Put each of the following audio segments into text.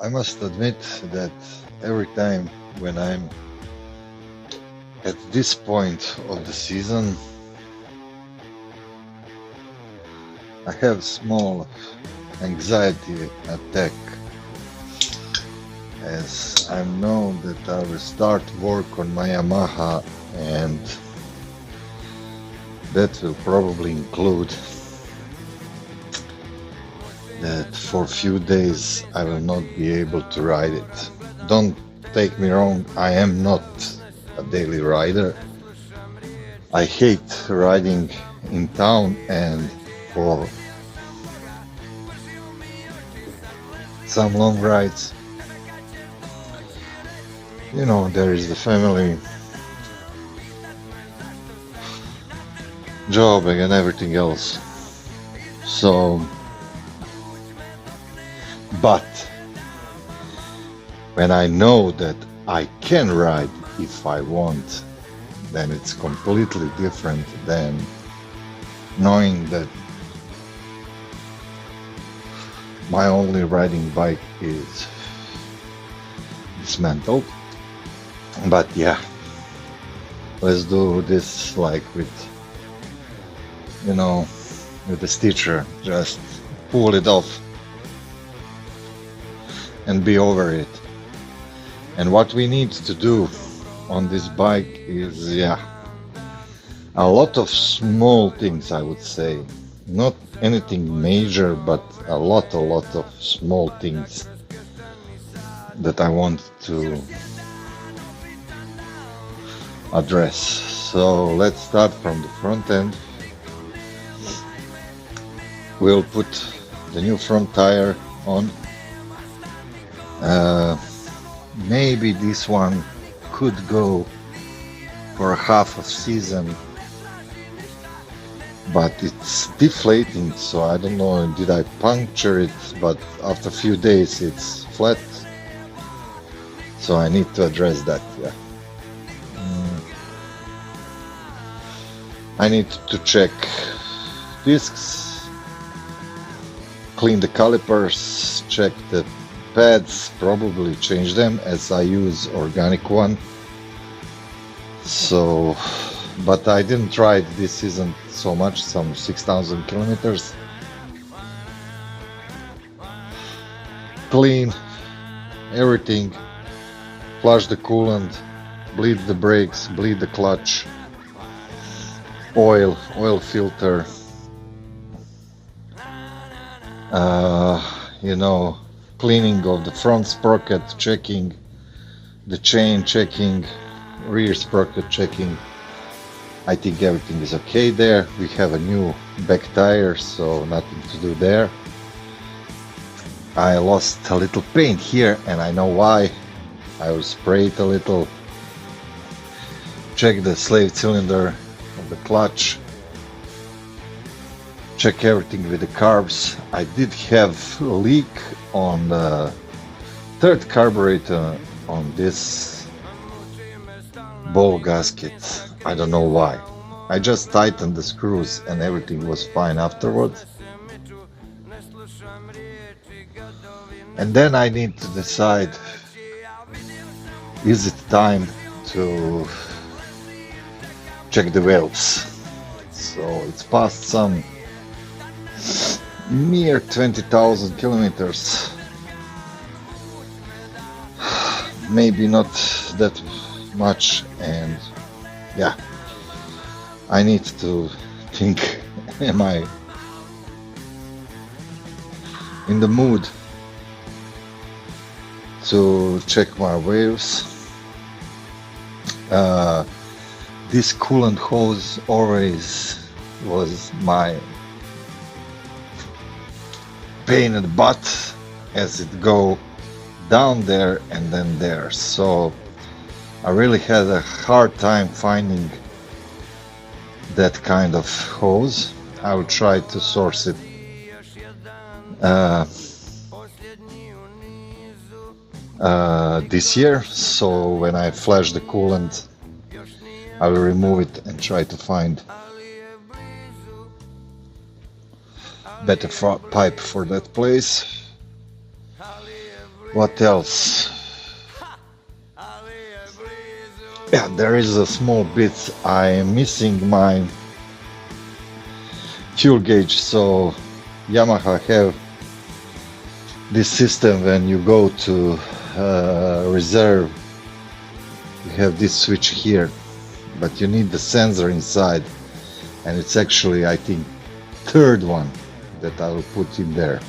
I must admit that every time when I'm at this point of the season, I have small anxiety attack, as I know that I will start work on my Yamaha, and that will probably include that for a few days I will not be able to ride it. Don't take me wrong, I am not a daily rider. I hate riding in town, and for some long rides, you know, there is the family job and everything else. So, but when I know that I can ride if I want, then it's completely different than knowing that my only riding bike is dismantled. But yeah, let's do this like with, you know, with the stitcher, just pull it off and be over it. And what we need to do on this bike is, yeah, a lot of small things, I would say. Not anything major, but a lot of small things that I want to address. So let's start from the front end. We'll put the new front tire on. Maybe this one could go for a half of season, but it's deflating, so I don't know, did I puncture it? But after a few days it's flat, so I need to address that. Yeah, I need to check discs, clean the calipers, check the pads, probably change them, as I use organic one. So, but I didn't ride this season so much, some 6,000 kilometers. Clean everything, flush the coolant, bleed the brakes, bleed the clutch, oil filter, you know, cleaning of the front sprocket, checking the chain, checking rear sprocket, checking. I think everything is okay there. We have a new back tire, so nothing to do there. I lost a little paint here, and I know why. I will spray it a little. Check the slave cylinder of the clutch. Check everything with the carbs. I did have a leak on the third carburetor on this ball gasket. I don't know why. I just tightened the screws and everything was fine afterwards. And then I need to decide, is it time to check the valves? So it's past some mere 20,000 kilometers. Maybe not that much, and yeah, I need to think, am I in the mood to check my valves? This coolant hose always was my pain in the butt, as it go down there and then there. So I really had a hard time finding that kind of hose. I will try to source it this year, so when I flash the coolant I will remove it and try to find better pipe for that place. What else? Yeah, there is a small bit. I am missing my fuel gauge. So Yamaha have this system when you go to reserve. You have this switch here, but you need the sensor inside, and it's actually, I think, third one that I will put in there.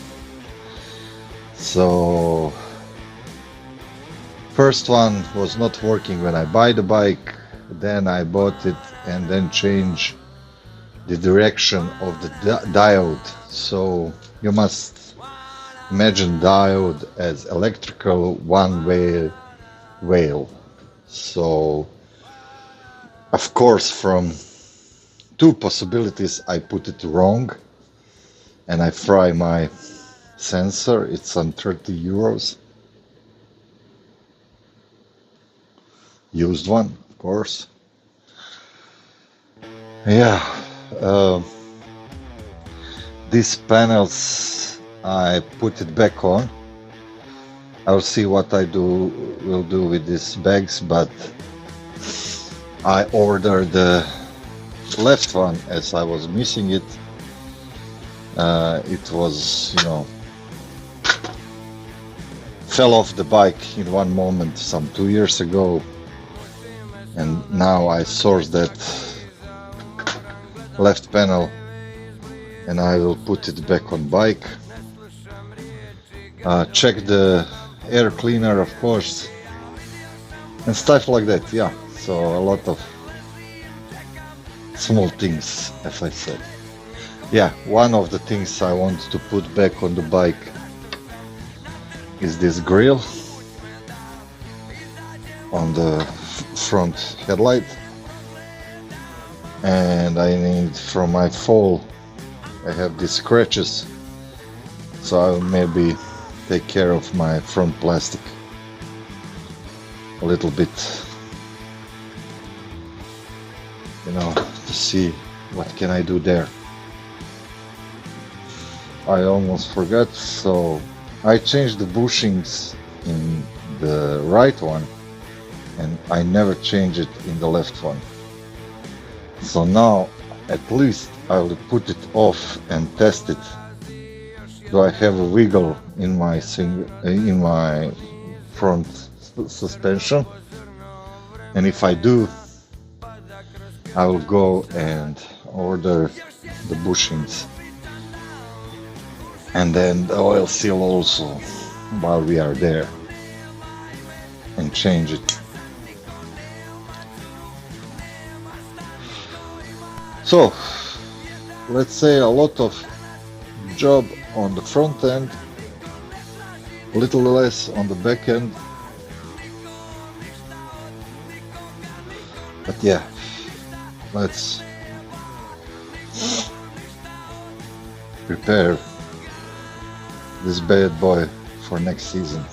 So first one was not working when I buy the bike, then I bought it and then change the direction of the diode. So you must imagine diode as electrical one-way wheel. So of course, from two possibilities I put it wrong and I fry my sensor. It's on 30 euros. Used one, of course. Yeah, these panels I put it back on. I'll see what I will do with these bags, but I ordered the left one as I was missing it. It was, fell off the bike in one moment some 2 years ago, and now I sourced that left panel and I will put it back on bike. Check the air cleaner, of course, and stuff like that. Yeah, so a lot of small things, as I said. Yeah, one of the things I want to put back on the bike is this grill on the front headlight, and I need, from my fall I have these scratches, so I'll maybe take care of my front plastic a little bit, to see what can I do there. I almost forgot, so I changed the bushings in the right one and I never changed it in the left one. So now at least I will put it off and test it. Do I have a wiggle in my front suspension? And if I do, I will go and order the bushings and then the oil seal also while we are there, and change it. So let's say a lot of job on the front end, a little less on the back end, but yeah, let's prepare this bad boy for next season.